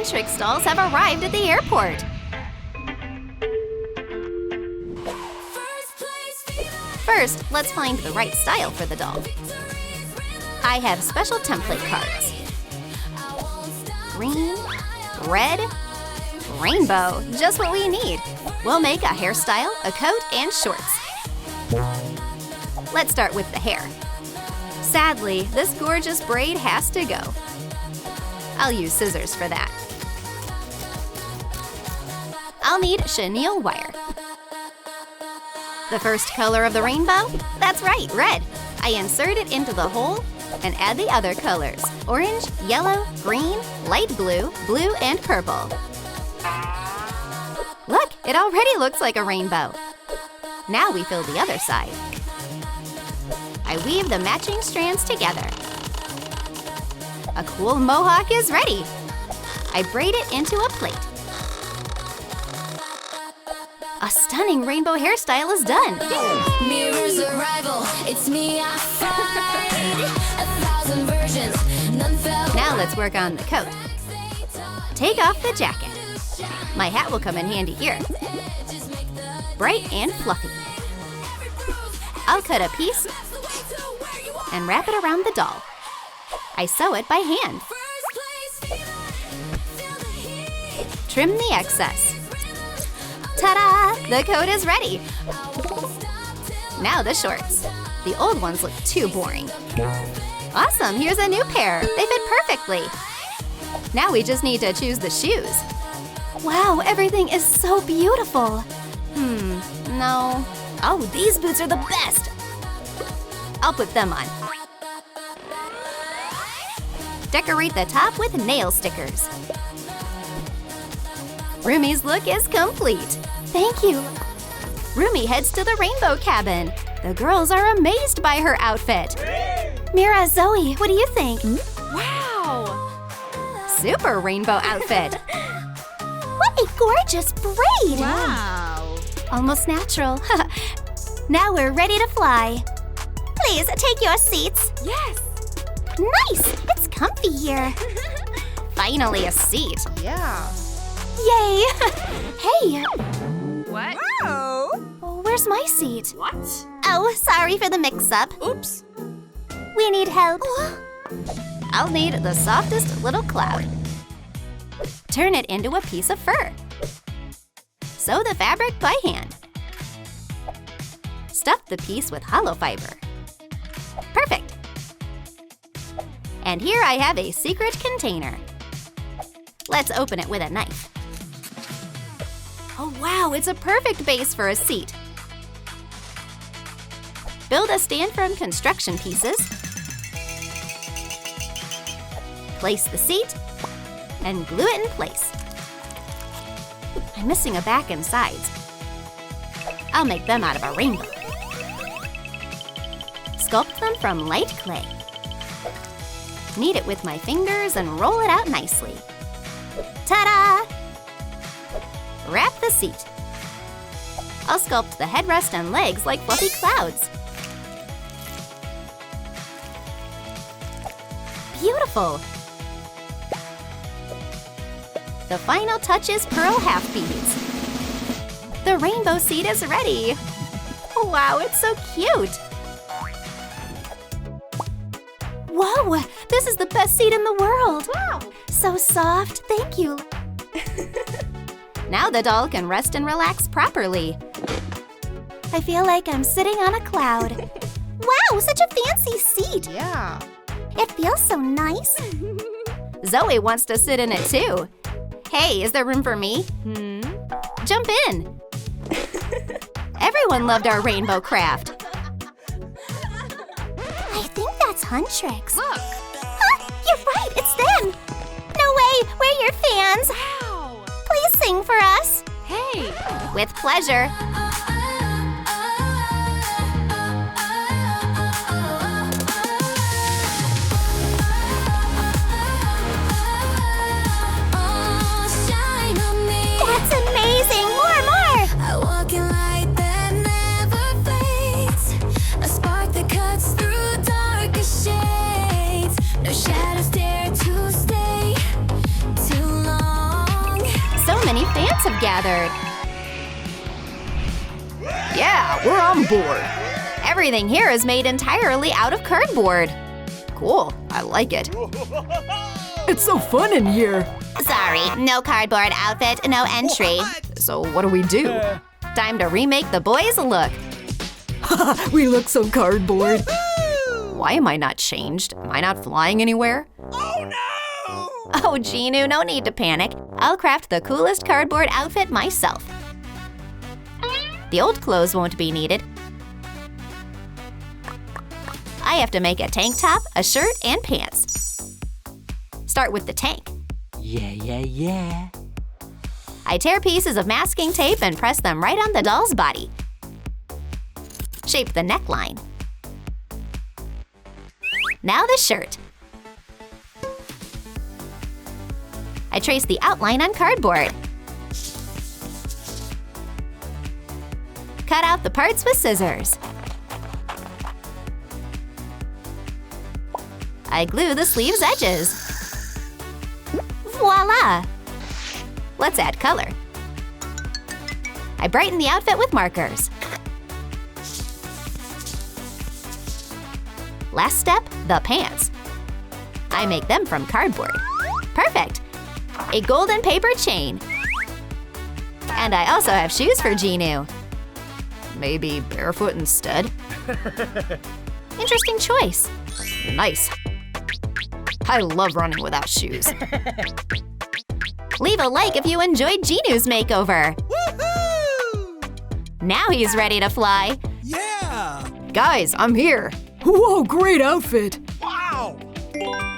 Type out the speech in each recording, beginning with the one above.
Huntrix dolls have arrived at the airport. First, let's find the right style for the doll. I have special template cards. Green, red, rainbow, just what we need. We'll make a hairstyle, a coat, and shorts. Let's start with the hair. Sadly, this gorgeous braid has to go. I'll use scissors for that. I'll need chenille wire. The first color of the rainbow? That's right, red. I insert it into the hole and add the other colors: orange, yellow, green, light blue, blue, and purple. Look, it already looks like a rainbow. Now we fill the other side. I weave the matching strands together. A cool mohawk is ready. I braid it into a plate. A stunning rainbow hairstyle is done. Mira's arrival, it's me, I fight. 1,000 versions, none fell. Now let's work on the coat. Take off the jacket. My hat will come in handy here. Bright and fluffy. I'll cut a piece and wrap it around the doll. I sew it by hand. Trim the excess. Ta-da! The coat is ready. Now the shorts. The old ones look too boring. Awesome, here's a new pair. They fit perfectly. Now we just need to choose the shoes. Wow, everything is so beautiful. No. Oh, these boots are the best. I'll put them on. Decorate the top with nail stickers. Rumi's look is complete. Thank you. Rumi heads to the rainbow cabin. The girls are amazed by her outfit. Mira, Zoey, what do you think? Wow! Super rainbow outfit. What a gorgeous braid! Wow! Almost natural. Now we're ready to fly. Please take your seats. Yes! Nice! It's comfy here. Finally a seat. Yeah. Yay! Hey, What? Oh! where's my seat? What? Oh, sorry for the mix-up. Oops. We need help. I'll need the softest little cloud. Turn it into a piece of fur. Sew the fabric by hand. Stuff the piece with hollow fiber. Perfect. And here I have a secret container. Let's open it with a knife. Oh wow, it's a perfect base for a seat. Build a stand from construction pieces. Place the seat and glue it in place. I'm missing a back and sides. I'll make them out of a rainbow. Sculpt them from light clay. Knead it with my fingers and roll it out nicely. Ta-da! Wrap the seat. I'll sculpt the headrest and legs like fluffy clouds. Beautiful! The final touch is pearl half beads. The rainbow seat is ready. Wow, it's so cute! Whoa, this is the best seat in the world! Wow! So soft, thank you. Now the doll can rest and relax properly. I feel like I'm sitting on a cloud. Wow, such a fancy seat. Yeah. It feels so nice. Zoey wants to sit in it too. Hey, is there room for me? Jump in! Everyone loved our rainbow craft. I think that's Huntrix. Look! Huh? You're right, it's them. No way, we're your fans. Wow! Please sing for us. Hey! With pleasure. That's amazing. More. A walking light that never fades, a spark that cuts through darker shades. No shadows dare to stay too long. fans have gathered. Yeah, we're on board. Everything here is made entirely out of cardboard. Cool, I like it. It's so fun in here. Sorry, no cardboard outfit, no entry. So what do we do? Time to remake the boys' look. We look so cardboard. Why am I not changed? Am I not flying anywhere? Oh, Ginu, no need to panic. I'll craft the coolest cardboard outfit myself. The old clothes won't be needed. I have to make a tank top, a shirt, and pants. Start with the tank. Yeah. I tear pieces of masking tape and press them right on the doll's body. Shape the neckline. Now the shirt. I trace the outline on cardboard. Cut out the parts with scissors. I glue the sleeve's edges. Voila! Let's add color. I brighten the outfit with markers. Last step, the pants. I make them from cardboard. Perfect! A golden paper chain. And I also have shoes for Ginu. Maybe barefoot instead? Interesting choice. Nice. I love running without shoes. Leave a like if you enjoyed Ginu's makeover. Now he's ready to fly. Guys, I'm here. Whoa, great outfit.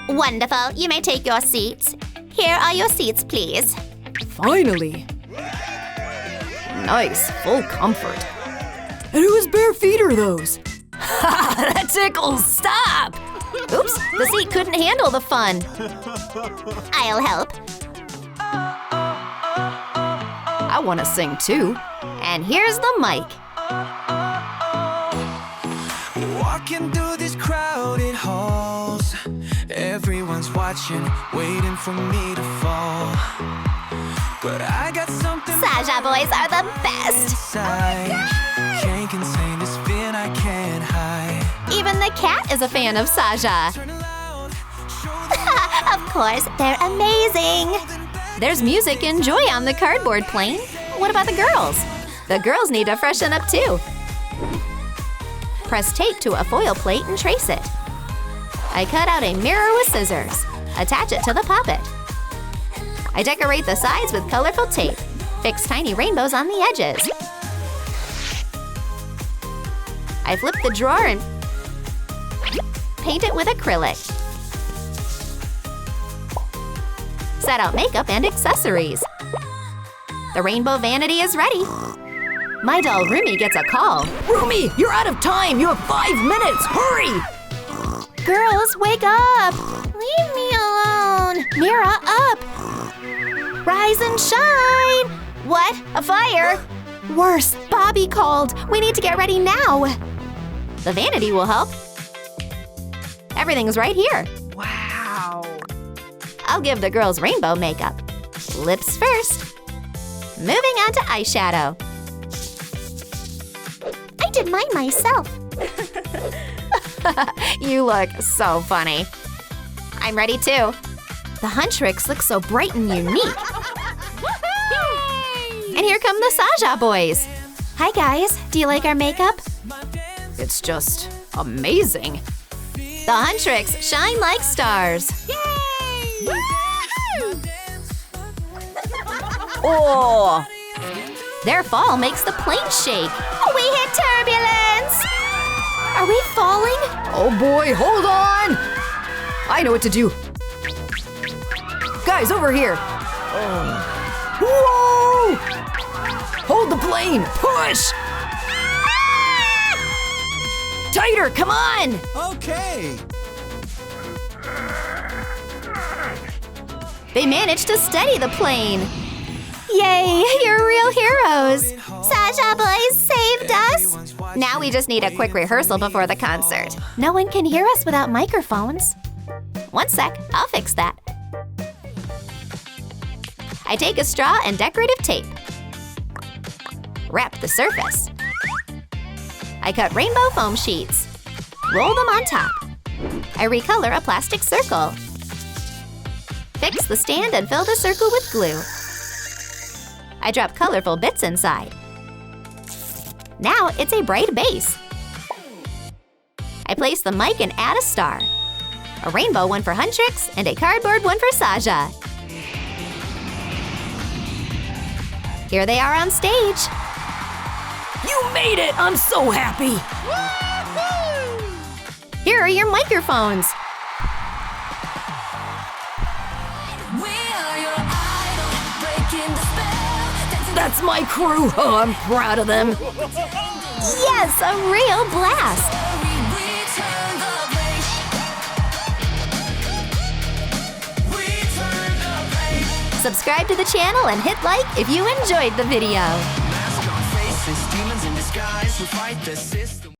Wonderful, you may take your seats. Here are your seats, please. Finally. Nice, full comfort. And whose bare feet are those? That tickles! Stop! Oops, the seat couldn't handle the fun. I'll help. I want to sing too. And here's the mic. Walking through these crowded halls, everyone's watching, waiting for me to fall. But I got something Saja boys are the best. inside. Can't contain this feeling I can't hide. Even the cat is a fan of Saja. Turn it loud, Of course, they're amazing. There's music and joy on the cardboard plane. What about the girls? The girls need to freshen up too. Press tape to a foil plate and trace it. I cut out a mirror with scissors. Attach it to the poppet. I decorate the sides with colorful tape. Fix tiny rainbows on the edges. I flip the drawer and paint it with acrylic. Set out makeup and accessories. The rainbow vanity is ready. My doll Rumi gets a call. Rumi, you're out of time. You have 5 minutes. Hurry! Girls, wake up! Leave me alone. Mira, up! Rise and shine! What? A fire? Worse, Bobby called. We need to get ready now. The vanity will help. Everything's right here. Wow. I'll give the girls rainbow makeup. Lips first. Moving on to eyeshadow. I did mine myself. You look so funny. I'm ready too. The Huntrix look so bright and unique. And here come the Saja boys. Hi guys, do you like our makeup? It's just amazing. The Huntrix shine like stars. Oh! Their fall makes the plane shake. We hit turbulence. Are we falling? Oh boy, hold on! I know what to do. Guys, over here. Whoa! Hold the plane! Push! Tighter, come on! Okay. They managed to steady the plane. Yay, you're real heroes. Saja boys saved us. Now we just need a quick rehearsal before the concert. No one can hear us without microphones. One sec, I'll fix that. I take a straw and decorative tape. Wrap the surface. I cut rainbow foam sheets. Roll them on top. I recolor a plastic circle. Fix the stand and fill the circle with glue. I drop colorful bits inside. Now it's a bright base. I place the mic and add a star. A rainbow one for Huntrix and a cardboard one for Saja. Here they are on stage. You made it! I'm so happy! Here are your microphones. We are your idol, breaking the spell. That's my crew! Oh, I'm proud of them! Yes, a real blast. Subscribe to the channel and hit like if you enjoyed the video. Mask on faces, demons in disguise who fight the system.